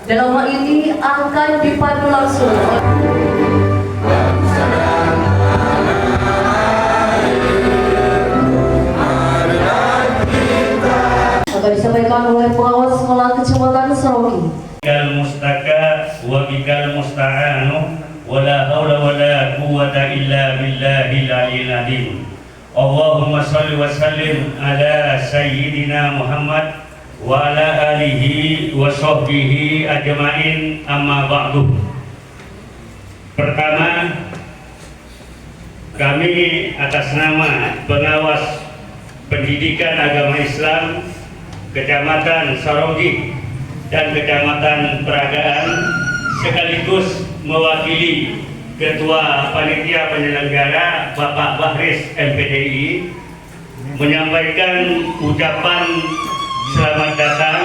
Dalam hal ini akan dipandu langsung akan disampaikan oleh pengawas sekolah Kecamatan Sarongi. Bikal mustaka wa bikal musta'anu wa la hawla wa la quwwata illa billahil aliyyil azim. Allahumma shalli wa sallim ala sayyidina Muhammad wa ala alihi wa sahbihi ajma'in, amma ba'du. Pertama, kami atas nama pengawas pendidikan agama Islam Kecamatan Sarongi dan Kecamatan Peragaan sekaligus mewakili Ketua Panitia Penyelenggara Bapak Bahris MPDI menyampaikan ucapan selamat datang,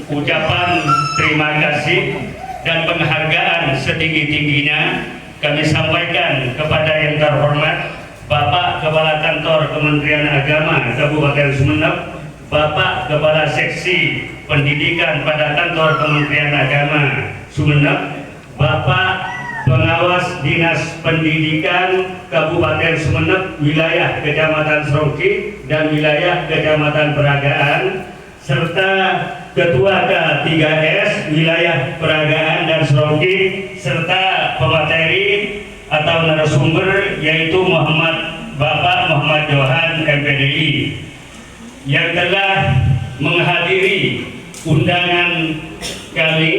ucapan terima kasih dan penghargaan setinggi-tingginya kami sampaikan kepada yang terhormat Bapak Kepala Kantor Kementerian Agama Kabupaten Sumeneb, Bapak Kepala Seksi Pendidikan pada Kantor Kementerian Agama Sumeneb, Bapak Pengawas Dinas Pendidikan Kabupaten Sumeneb wilayah Kecamatan Sarongi dan wilayah Kecamatan Peragaan, serta Ketua K3S wilayah Peragaan dan Sarongi, serta pemateri atau narasumber yaitu Bapak Muhammad Johan MPDI yang telah menghadiri undangan kami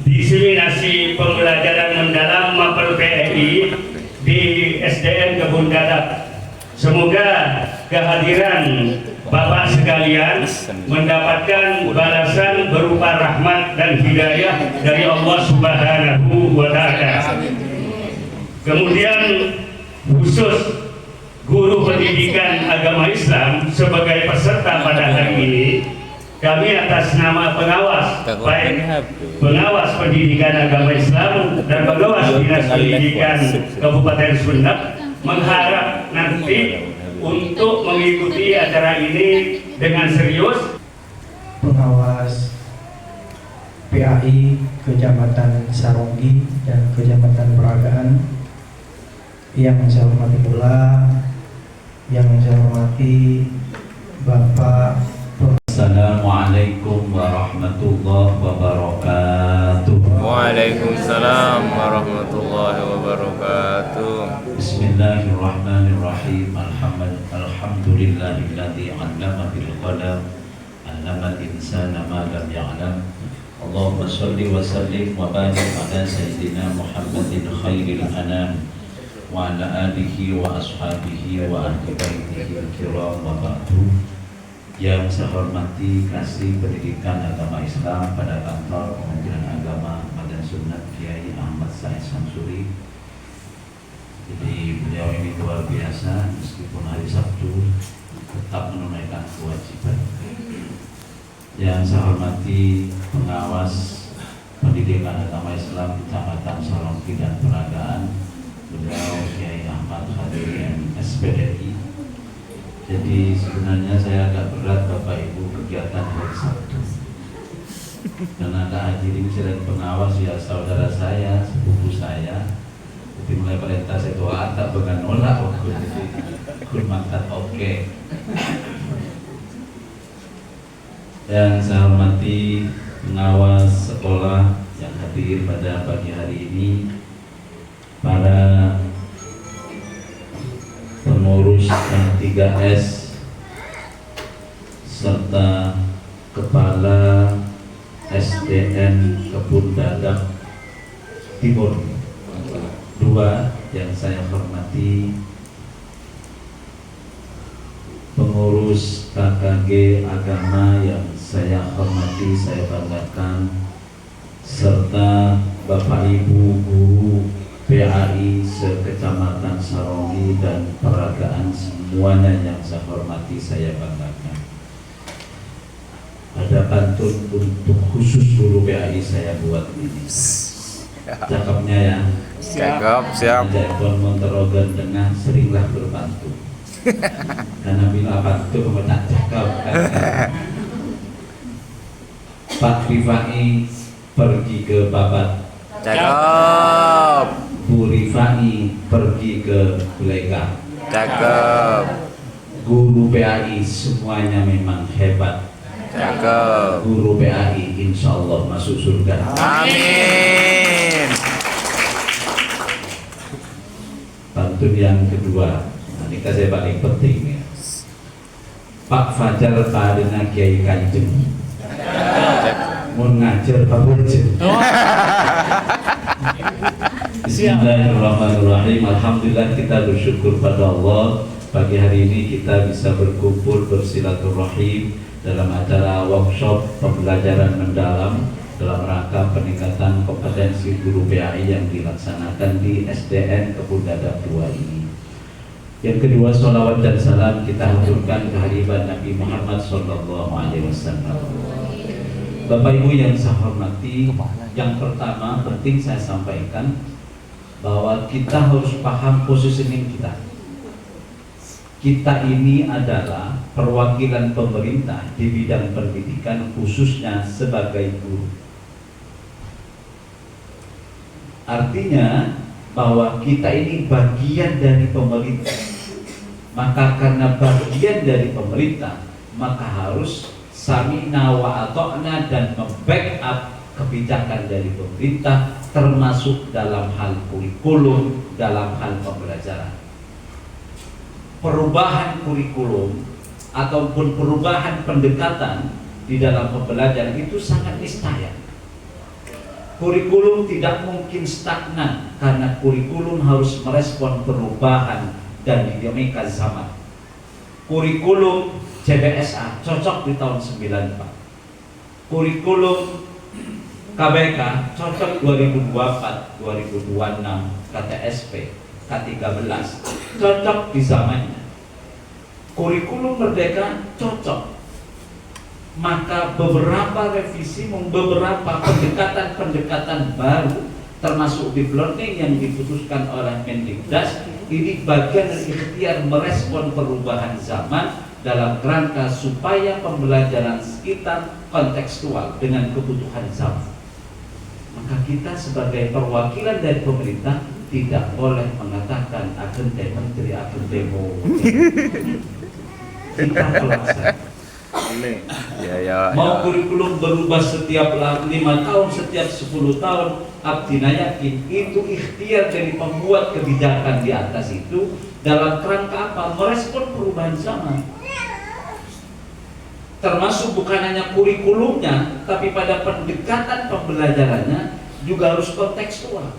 diseminasi pembelajaran mendalam Mapel PNI di SDN Kebun Dadap. Semoga kehadiran Bapak sekalian mendapatkan balasan berupa rahmat dan hidayah dari Allah Subhanahu wa Ta'ala. Kemudian khusus guru pendidikan agama Islam sebagai peserta pada hari ini, kami atas nama pengawas, baik pengawas pendidikan agama Islam dan pengawas dinas pendidikan Kabupaten Sumeneb, mengharap nanti untuk mengikuti acara ini dengan serius. Pengawas PAI Kecamatan Sarongi dan Kecamatan Peragaan yang saya hormati pula, yang saya hormati Bapak. Assalamualaikum warahmatullahi wabarakatuh. Waalaikumsalam warahmatullahi wabarakatuh. Bismillahirrahmanirrahim. Alhamdulillahilladzi 'allama bil qalam, 'allamal insana ma lam ya'lam. Allahumma shalli wa sallim wa barik ala sayyidina Muhammadin khairil anam wa ala alihi wa ashabihi wa ahli baitihi al-kiram wa ba'du. Yang saya hormati Kasih Pendidikan Agama Islam pada Kantor Kementerian Agama Kabupaten Sumeneb, Kiai Ahmad Said Samsuri. Jadi beliau ini luar biasa, meskipun hari Sabtu tetap menunaikan kewajiban. Yang saya hormati pengawas pendidikan agama Islam Kecamatan Sarongi dan Peragaan, beliau Kiai Ahmad hadirin SPDI. Jadi sebenarnya saya agak berat Bapak Ibu kegiatan hari Sabtu, karena hadirin dan pengawas ya saudara saya, sepupu saya. Jadi mulai perintah saya doa tak bukan nolak waktu jadi hormatan oke. Yang saya hormati pengawas sekolah yang hadir pada pagi hari ini, para pengurus K3S serta kepala SDN Kebun Dadap Timur 2 yang saya hormati, pengurus KKG agama yang saya hormati, saya banggakan, serta Bapak Ibu guru PAI sekecamatan Sarongi dan Peragaan, semuanya yang saya hormati, saya banggakan. Ada pantun untuk khusus guru PAI saya buat ini. Cakepnya ya. Siap. Telepon Monterogan Tengah, seringlah berbantu. Karena bila bantu kemudian cakep. Pak Rifai pergi ke Babat, Cakep. Bu Rifai pergi ke Bulega, Cakep. guru PAI semuanya memang hebat. Cakep. Guru PAI insya Allah masuk surga. Amin. Pantun yang kedua, nah, ini saya paling penting ya. Pak Fajar padena Kiai Kanjeng, mau ngajar Pak Fajar. Bismillahirrahmanirrahim. Alhamdulillah kita bersyukur pada Allah. Pagi hari ini kita bisa berkumpul bersilaturahim dalam acara workshop pembelajaran mendalam dalam rangka peningkatan kompetensi guru PAI yang dilaksanakan di SDN Kebun Dadap 2 ini. Yang kedua, sholawat dan salam kita haturkan kehadiran Nabi Muhammad SAW. Bapak Ibu yang saya hormati, yang pertama penting saya sampaikan bahwa kita harus paham positioning kita. Kita ini adalah perwakilan pemerintah di bidang pendidikan, khususnya sebagai guru. Artinya bahwa kita ini bagian dari pemerintah. Maka karena bagian dari pemerintah, maka harus sami'na wa ata'na dan membackup kebijakan dari pemerintah, termasuk dalam hal kurikulum, dalam hal pembelajaran. Perubahan kurikulum ataupun perubahan pendekatan di dalam pembelajaran itu sangat niscaya. Kurikulum tidak mungkin stagnan karena kurikulum harus merespon perubahan dan dinamika zaman. Kurikulum CBSA cocok di tahun 94. Kurikulum KBK cocok 2024, 2026, KTSP K13 cocok di zamannya. Kurikulum Merdeka cocok. Maka beberapa revisi, beberapa pendekatan-pendekatan baru termasuk deep learning yang diputuskan oleh Mendikdas ini bagian dari ikhtiar merespon perubahan zaman dalam kerangka supaya pembelajaran kita kontekstual dengan kebutuhan zaman. Maka kita sebagai perwakilan dari pemerintah tidak boleh mengatakan agente menteri, agente kita pelaksanaan. Mau kurikulum berubah setiap 5 tahun, setiap 10 tahun, Abdina yakin itu ikhtiar dari pembuat kebijakan di atas itu dalam kerangka apa? Merespon perubahan zaman. Termasuk bukan hanya kurikulumnya, tapi pada pendekatan pembelajarannya juga harus kontekstual.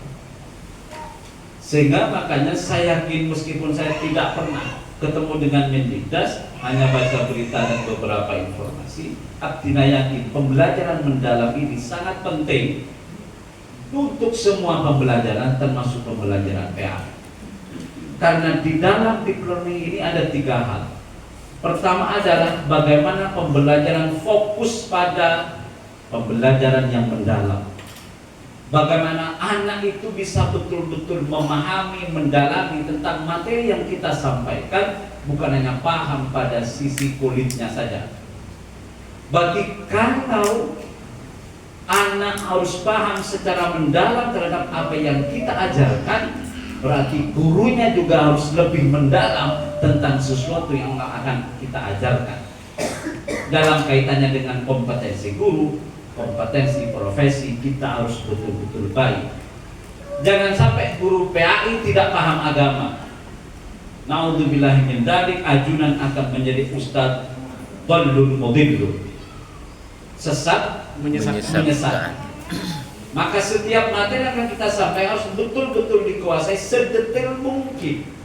Sehingga makanya saya yakin meskipun saya tidak pernah ketemu dengan Mendikdas, hanya baca berita dan beberapa informasi, Abdina yakin pembelajaran mendalam ini sangat penting untuk semua pembelajaran, termasuk pembelajaran PA. Karena di dalam deep learning ini ada 3 hal. Pertama adalah bagaimana pembelajaran fokus pada pembelajaran yang mendalam. Bagaimana anak itu bisa betul-betul memahami, mendalami tentang materi yang kita sampaikan, bukan hanya paham pada sisi kulitnya saja. Bagi kalau anak harus paham secara mendalam terhadap apa yang kita ajarkan, berarti gurunya juga harus lebih mendalam tentang sesuatu yang akan kita ajarkan. Dalam kaitannya dengan kompetensi guru, kompetensi profesi, kita harus betul-betul baik. Jangan sampai guru PAI tidak paham agama. Naudzubillahi min dzalik, ajunan akan menjadi ustadz dhalun mudhillun, sesat menyesatkan. Maka setiap materi yang akan kita sampaikan harus betul-betul dikuasai sedetail mungkin.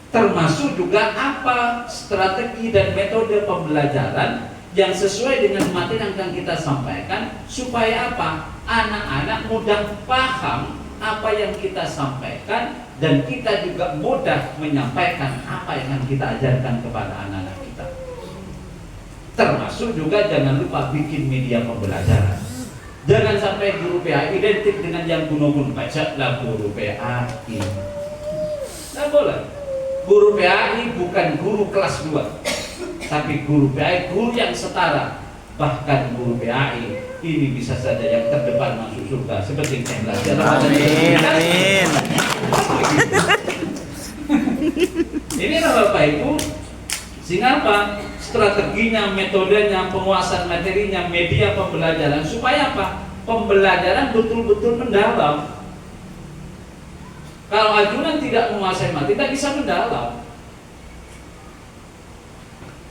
Termasuk juga apa strategi dan metode pembelajaran yang sesuai dengan materi yang akan kita sampaikan, supaya apa? Anak-anak mudah paham apa yang kita sampaikan dan kita juga mudah menyampaikan apa yang akan kita ajarkan kepada anak-anak kita. Termasuk juga jangan lupa bikin media pembelajaran. Jangan sampai guru PAI identik dengan yang kuno-kuno, bacalah guru PAI. Tidak boleh. Guru PAI bukan guru kelas 2, tapi guru PAI guru yang setara bahkan guru PAI ini bisa saja yang terdepan masuk surga seperti yang saya belajar. Amin. Amin. Inilah Bapak Ibu, sehingga apa? Strateginya, metodenya, penguasaan materinya, media pembelajaran, supaya apa? Pembelajaran betul-betul mendalam. Kalau ajunan tidak menguasai materi, tidak bisa mendalam.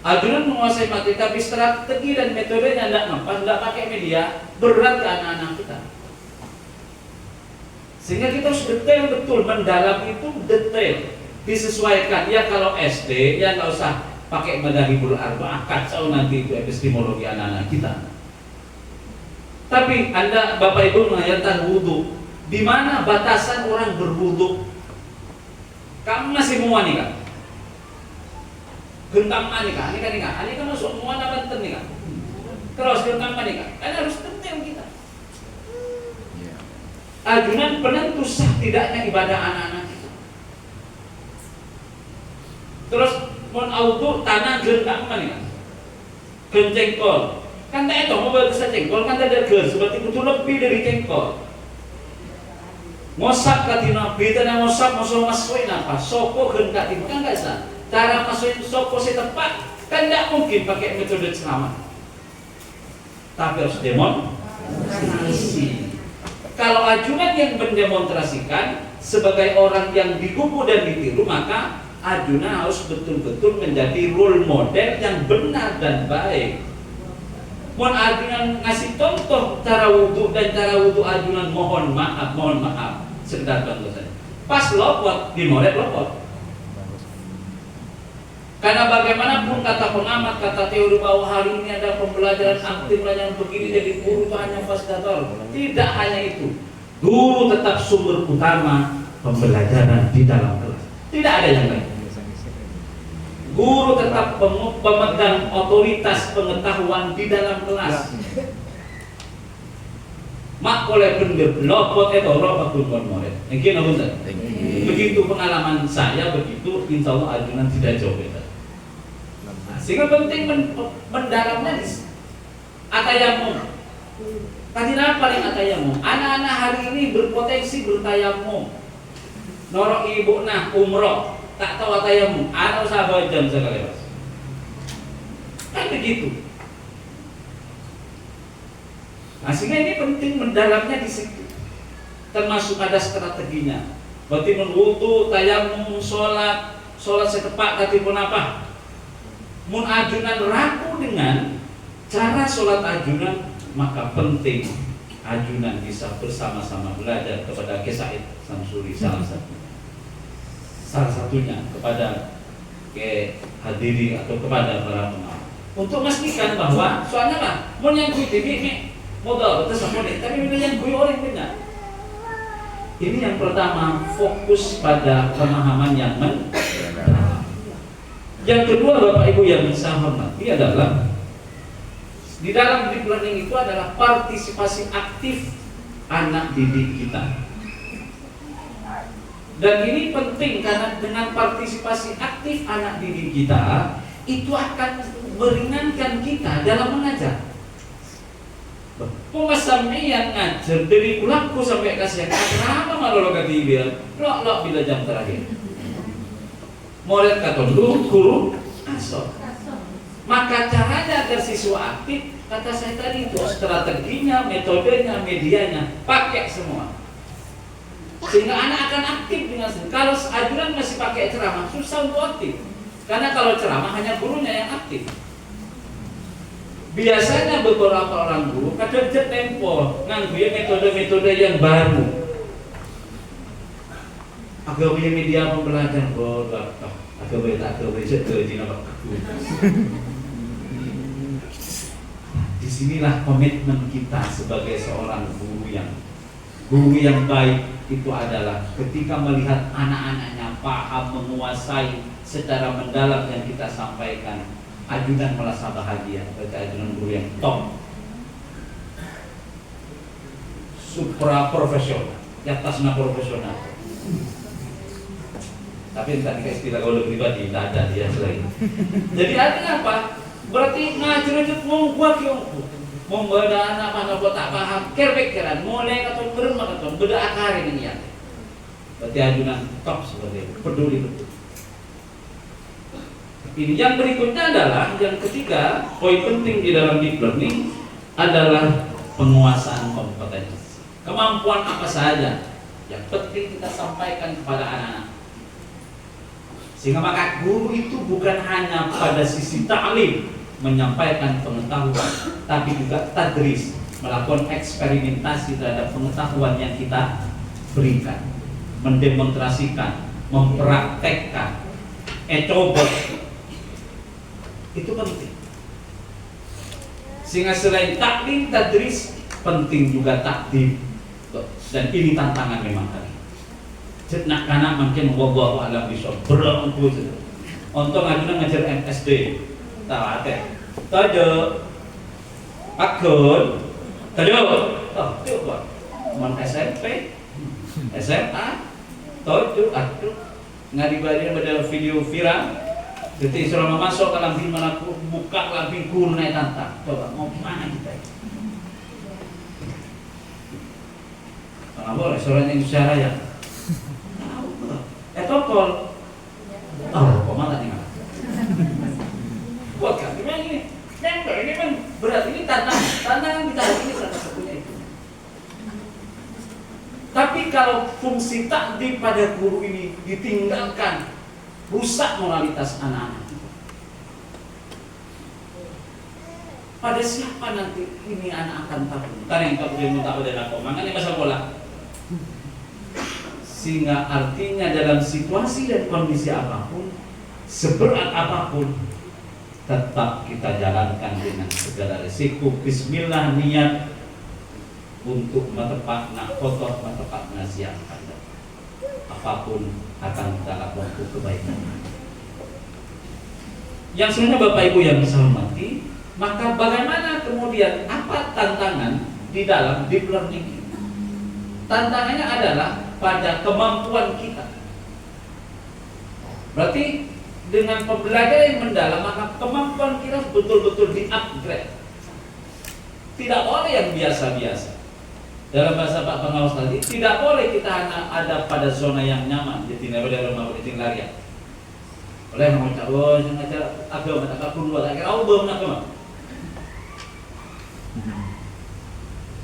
Ajunan menguasai materi, tapi strategi dan metodenya tidak mempan, tidak pakai media, berat ke anak-anak kita. Sehingga kita harus detail betul, mendalam itu detail, disesuaikan. Ya kalau SD, ya nggak usah pakai madahibul arba'ah, kacau nanti itu epistemologi anak-anak kita. Tapi Anda Bapak Ibu mengajarkan wudhu, di mana batasan orang berwudhu? Kamu masih muan nih kan? Gentang nih kan? Ini kan masuk muan apa enten nih kan? Terus gentang nih kan? Kan harus detail kita. Ajunan penentu sah tidaknya ibadah anak-anak kita. Terus mon auto tanah gentang nih kan? Gencengkol. Kan tak itu mau besar cengkol kan tak ada ger seperti itu lebih dari cengkol. Ngosap kati nabi tanah ngosap masukin apa? Soko gendak itu kan nggak sah. Cara masukin soko setepat kan tidak mungkin pakai metode ceramah. Tapi harus demonstrasi. Kalau ajunan yang mendemonstrasikan sebagai orang yang dikupu dan ditiru, maka ajunan harus betul-betul menjadi role model yang benar dan baik. Mohon ajunan ngasih contoh cara wudhu dan cara wudhu ajunan mohon maaf, sekedar contoh saja. Pas lopot, dimolek lopot. Karena bagaimanapun kata pengamat, kata teori bahwa hari ini ada pembelajaran aktif yang begini, jadi guru itu hanya fasilitator. Tidak hanya itu, guru tetap sumber utama pembelajaran di dalam kelas. Tidak ada yang lain. Guru tetap pemegang otoritas pengetahuan di dalam kelas. Mak boleh bener lopot itu roh pun murid. Mungkin apa enggak? Begitu pengalaman saya, begitu insya Allah ajunan tidak jauh beda. Sehingga penting mendalamnya di atayamum. Tadi apa yang atayamum? Anak-anak hari ini berpotensi bertayamum. Norok ibu nah umroh. Tak tahu atayamum, anak usah jam sekali mas. Kan begitu. Nah, sehingga ini penting mendalamnya di situ. Termasuk ada strateginya. Berarti menwudu, tayamum, sholat setepak tadi pun apa? Mun ajunan ragu dengan cara sholat ajunan, maka penting ajunan bisa bersama-sama belajar kepada Said Samsuri salah satunya kepada hadiri atau kepada para pengawal untuk memastikan bahwa soalnya lah mau yang gue ini modal betul sama tapi yang gue orang benar. Ini yang pertama, fokus pada pemahaman yang yang kedua Bapak Ibu yang saya hormati adalah di dalam deep learning itu adalah partisipasi aktif anak didik kita. Dan ini penting karena dengan partisipasi aktif anak didik kita itu akan meringankan kita dalam mengajar. Sampai yang ngajar dari pulangku sampai kasih kenapa malu lo kata dia lo bila jam terakhir murid kata guru asal. Maka caranya agar siswa aktif kata saya tadi itu strateginya, metodenya, medianya pakai semua. Sehingga anak akan aktif dengan sendiri. Kalau ajunan masih pakai ceramah susah untuk aktif. Karena kalau ceramah hanya gurunya yang aktif. Biasanya beberapa orang guru kadang tempo ngangguin metode-metode yang baru. Agak punya media pembelajaran agak boleh disinilah komitmen kita sebagai seorang guru yang baik itu adalah ketika melihat anak-anaknya paham, menguasai secara mendalam yang kita sampaikan, ajunan merasa bahagia. Berarti ajunan guru yang top, supra profesional, di atasnya profesional. Tapi tadi istilah kalau pribadi tidak ada dia selain. Jadi artinya apa? Berarti ngajar-ngajar mau gua kiong membeda anak mana buat tak paham kerbekeran mulai atau bermak atau beda akar ini ya. Berarti ajunan top seperti itu, peduli betul. Ini yang berikutnya adalah yang ketiga, poin penting di dalam deep learning adalah penguasaan kompetensi. Kemampuan apa saja yang penting kita sampaikan kepada anak-anak. Sehingga maka guru itu bukan hanya pada sisi ta'lim menyampaikan pengetahuan, tapi juga tadris, melakukan eksperimentasi terhadap pengetahuan yang kita berikan, mendemonstrasikan, mempraktekkan, coba. Itu penting. Sehingga selain taklim, tadris, penting juga takdim. Dan ini tantangan memang tadi. Nak anak makin wallahu a'lam bishawab berangku saja. Untuk ngajar MSD, tahu ada. Tahu akun, tahu coba. Man SMP, SMA, tahu aduh ngadibarin pada video viral. Jadi selama masuk ke lampin mana buka lampin kurna tantang. Coba mau gimana kita? Kalau boleh soalnya bicara ya. Topol. Oh, kok malah nih malah. Buat kan? Gimana ini? Ini kan berat. Ini tantangan kita hari ini salah satunya itu. Tapi kalau fungsi takdim pada guru ini ditinggalkan, rusak moralitas anak-anak. Pada siapa nanti ini anak akan tahu? Karena yang tak boleh minta pada aku. Makanya pasal bola. Sehingga artinya dalam situasi dan kondisi apapun, seberat apapun, tetap kita jalankan dengan segala risiko. Bismillah niat untuk menepat nak kotor, menepat nasihat anda. Apapun akan kita lakukan untuk kebaikan. Yang sebenarnya Bapak Ibu yang bisa hormati, maka bagaimana kemudian apa tantangan di dalam deep learning ini? Tantangannya adalah pada kemampuan kita. Berarti dengan pembelajaran yang mendalam, maka kemampuan kita betul-betul di-upgrade. Tidak boleh yang biasa-biasa. Dalam bahasa Pak Pengawas tadi, tidak boleh kita hanya ada pada zona yang nyaman. Jadi tidak boleh rumah larian. Oleh mengucap, oh, saya ngajar agama, tak kudu, tak kira, oh, belum agama.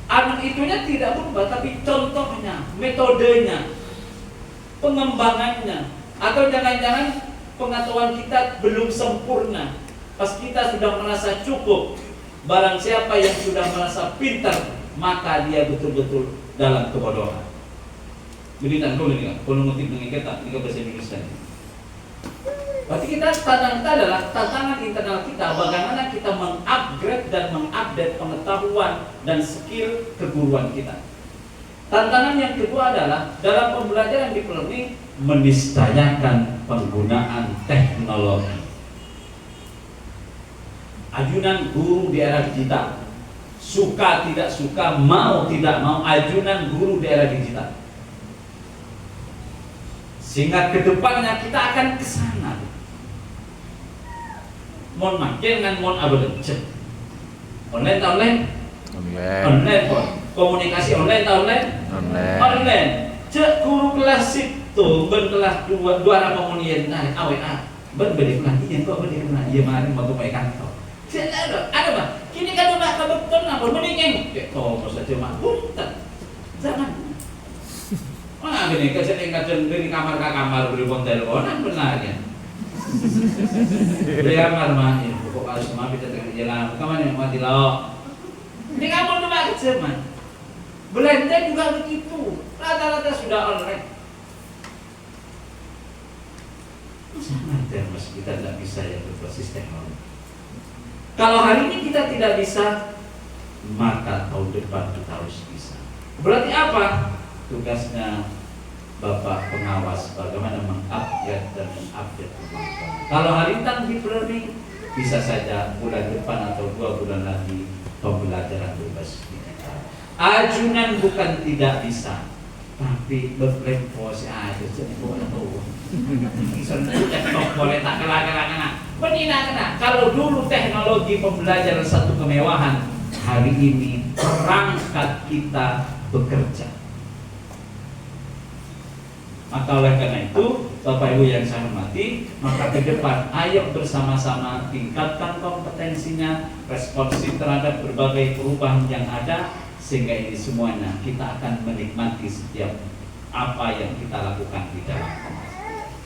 Anak itunya tidak berubah, tapi contohnya, metodenya, pengembangannya, atau jangan-jangan pengetahuan kita belum sempurna. Pas kita sudah merasa cukup, barang siapa yang sudah merasa pintar, maka dia betul-betul dalam kebodohan. Beritan kau ini, kalau ngutip dengan kita, ini bahasa Indonesia. Berarti tantangan kita adalah tantangan internal kita, bagaimana kita mengupgrade dan mengupdate pengetahuan dan skill keguruan kita. Tantangan yang kedua adalah dalam pembelajaran deep learning meniscayakan penggunaan teknologi. Ajunan guru di era digital, suka tidak suka, mau tidak mau, ajunan guru di era digital. Sehingga kedepannya kita akan ke sana. Mon makin dengan mon abadcet. Online tak online? Online kok. Komunikasi online tak online? Online. Cek guru kelas itu ben kelas 2 ramonien nah AWA. Ben beli pelatihan kok beli pelatihan. Iya mari mau tuh kantor. Cek ada Pak. Kini kan udah kebetulan apa mendingin. Kok saja mak punten. Jangan. Wah, ini kecil-kecil dari kamar ke kamar beri teleponan benar ya. Beri kamar mah, ya, pokok harus mah kita tengah jalan. Kemana yang mati lo? Ini kamu tuh kecil man. Belanja juga begitu. Rata-rata sudah online. Sangat mas kita tidak bisa yang berbasis teknologi. Kalau hari ini kita tidak bisa, maka tahun depan kita harus bisa. Berarti apa? Tugasnya Bapak pengawas bagaimana mengupgrade dan mengupdate kemampuan. Kalau hari ini deep learning bisa saja bulan depan atau 2 bulan lagi pembelajaran berbasis digital. Ajunan bukan tidak bisa, tapi berfleksi aja jadi boleh tahu. Bisa tidak boleh tak kelak-kelak Menyenangkan. Kalau dulu teknologi pembelajaran satu kemewahan, hari ini perangkat kita bekerja. Maka oleh karena itu, Bapak Ibu yang saya hormati, maka ke depan ayo bersama-sama tingkatkan kompetensinya, responsif terhadap berbagai perubahan yang ada, sehingga ini semuanya kita akan menikmati setiap apa yang kita lakukan di dalam kelas.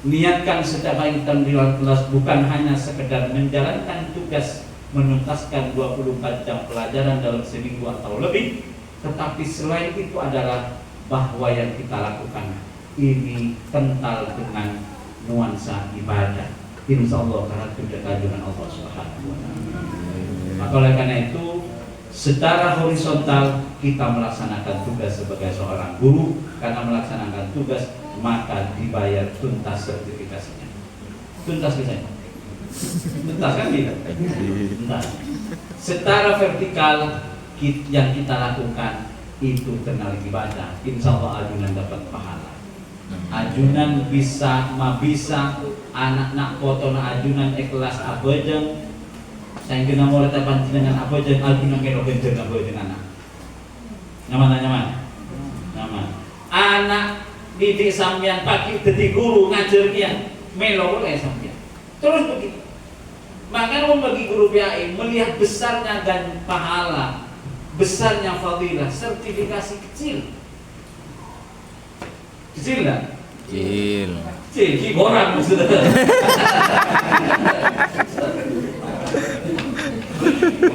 Niatkan setiap hari kita di kelas bukan hanya sekedar menjalankan tugas menuntaskan 24 jam pelajaran dalam seminggu atau lebih, tetapi selain itu adalah bahwa yang kita lakukan ini kental dengan nuansa ibadah. Insya Allah karena dekat dengan Allah Subhanahu wa Ta'ala. Maka oleh karena itu, secara horizontal kita melaksanakan tugas sebagai seorang guru. Karena melaksanakan tugas maka dibayar tuntas sertifikasinya. Tuntas bisa? Tuntas kan tidak? Tuntas. Secara vertikal yang kita lakukan itu kenal ibadah. Insya Allah ajunan dapat pahala. Ajunan bisa anak nak foto na ajunan ikhlas abojeng. Saya kena murid panjenengan abojeng ajunan kena benjeng abojeng anak. Nyaman. Anak didik sampean pagi dadi guru ngajar kian melo oleh sampean. Terus begitu. Maka bagi guru PAI melihat besarnya dan pahala, besarnya fadilah, sertifikasi kecil. Kecil enggak? Kecil, orang maksudnya.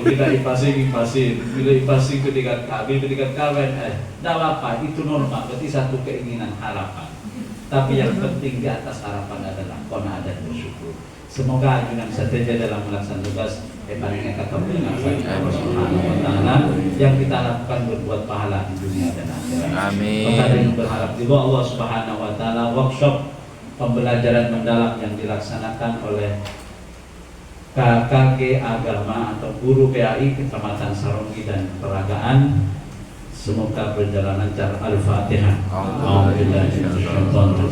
Bila ipasing ketika kawan, tidak apa, itu normal, berarti satu keinginan harapan. Tapi yang penting di atas harapan adalah qanaah dan bersyukur. Semoga ajunan saja dalam melaksanakan tugas paling kata dengan Allah Subhanahu wa Ta'ala yang kita lakukan berbuat pahala di dunia dan akhirat. Amin. Maka dengan berharap juga Allah Subhanahu wa Ta'ala workshop pembelajaran mendalam yang dilaksanakan oleh KKG Agama atau Guru PAI Kecamatan Saronggi dan Peragaan, semoga berjalan lancar. Al-Fatihah.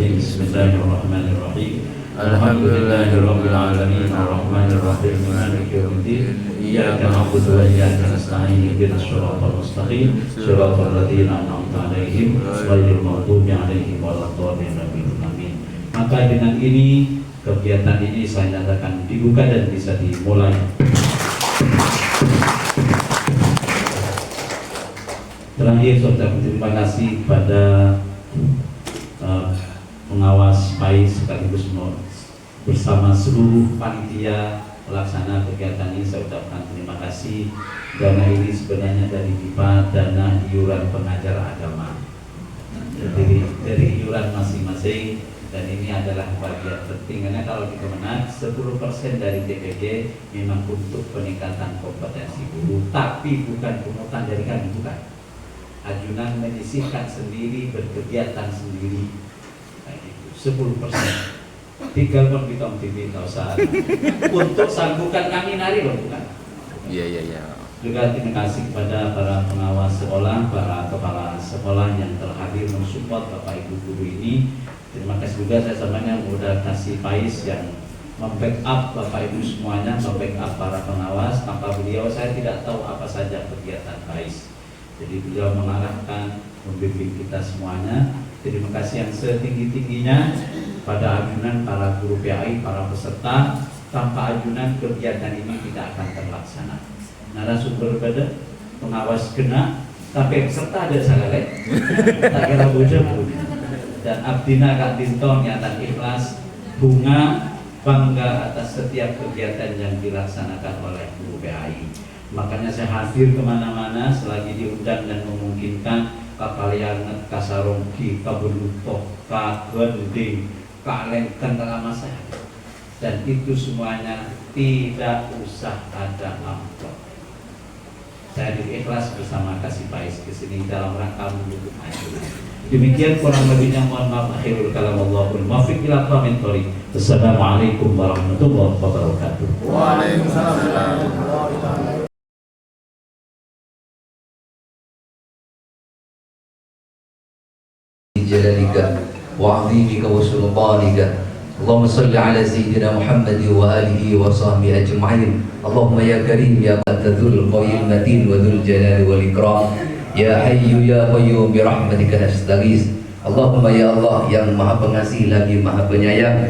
Bismillahirrahmanirrahim. Alhamdulillahirabbil alamin arrahmanir rahim maliki yaumiddin iyyaka na'budu wa iyyaka nasta'in ihdinas siratal mustaqim siratal ladzina an'amta 'alaihim ghairil maghdubi 'alaihim waladdallin amin. Maka dengan ini kegiatan ini saya nyatakan dibuka dan bisa dimulai. Terakhir saya ucapkan terima kasih kepada pengawas PAIS sekaligus bersama seluruh panitia pelaksana kegiatan ini. Saya ucapkan terima kasih. Dana ini sebenarnya dari DIPA, dana iuran pengajar agama, jadi dari iuran masing-masing, dan ini adalah bagian penting karena kalau di Kemenag 10% dari DPG memang untuk peningkatan kompetensi guru, tapi bukan pungutan dari kami, bukan. Ajunan menyisihkan sendiri, berkegiatan sendiri. 10% tinggal pun kita tidak usah untuk sanggukan kami nari loh, bukan? Iya. Juga terima kasih kepada para pengawas sekolah, para kepala sekolah yang terhadir mensupport Bapak Ibu guru ini. Terima kasih juga saya samanya udah kasih PAIS yang membackup Bapak Ibu semuanya, membackup para pengawas. Tanpa beliau saya tidak tahu apa saja kegiatan PAIS. Jadi beliau mengarahkan, membimbing kita semuanya. Terima kasih yang setinggi-tingginya pada ajunan para guru PAI, para peserta. Tanpa ajunan kegiatan ini tidak akan terlaksana. Narasumber berbeda, pengawas kena, tapi peserta ada salah tak kira bujang. Dan Abdina Kak Dinton nyata ikhlas, bunga bangga atas setiap kegiatan yang dilaksanakan oleh guru PAI. Makanya saya hadir kemana-mana selagi diundang dan memungkinkan. Kapalianget, Kasaronggi, Kabelutoh, Kagending, Kalengken lama saya. Dan itu semuanya tidak usah ada amplop. Saya ikhlas bersama kasih PAIS ke sini dalam rangka mendukung ajunan. Demikian kurang lebihnya, mohon maaf. Akhirul kalam, Allahul muwaffiq ila aqwamit thoriq. Wassalamualaikum warahmatullahi wabarakatuh. Waalaikumsalam. جلالك وعظيمك وسلطانك اللهم صل على سيدنا محمد وآله وصحبه أجمعين. اللهم يا كريم يا قد ذو القوي المتين وذو الجلال والإكرام يا حي يا قيوم برحمتك نستغيث. Allahumma ya Allah yang maha pengasih lagi maha penyayang,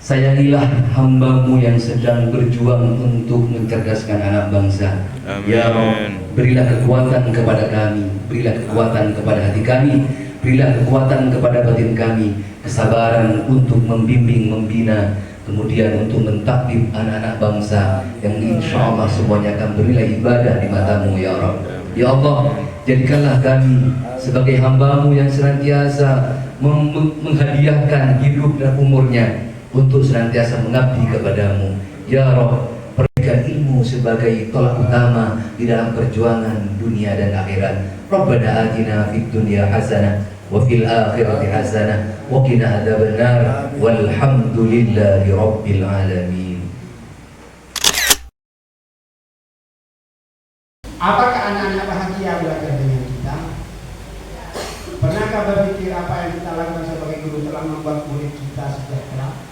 sayangilah hambamu yang sedang berjuang untuk mencerdaskan anak bangsa. Ya Rabb, berilah kekuatan kepada kami, berilah kekuatan kepada hati kami, berilah kekuatan kepada batin kami, kesabaran untuk membimbing, membina, kemudian untuk mentakdim anak-anak bangsa yang insya Allah semuanya akan bernilai ibadah di matamu ya Rabb. Ya Allah, jadikanlah kami sebagai hambamu yang senantiasa menghadiahkan hidup dan umurnya untuk senantiasa mengabdi kepadamu. Ya Rabb, berikan ilmu sebagai tolak utama di dalam perjuangan dunia dan akhirat. Rabbana atina fid dunya hasanah wa fil akhirati hasanah wa qina adzabannar walhamdulillahi rabbil alamin. Apakah anak-anak bahagia belajar dengan kita? Pernahkah berpikir apa yang kita lakukan sebagai guru telah membuat murid kita sejahtera?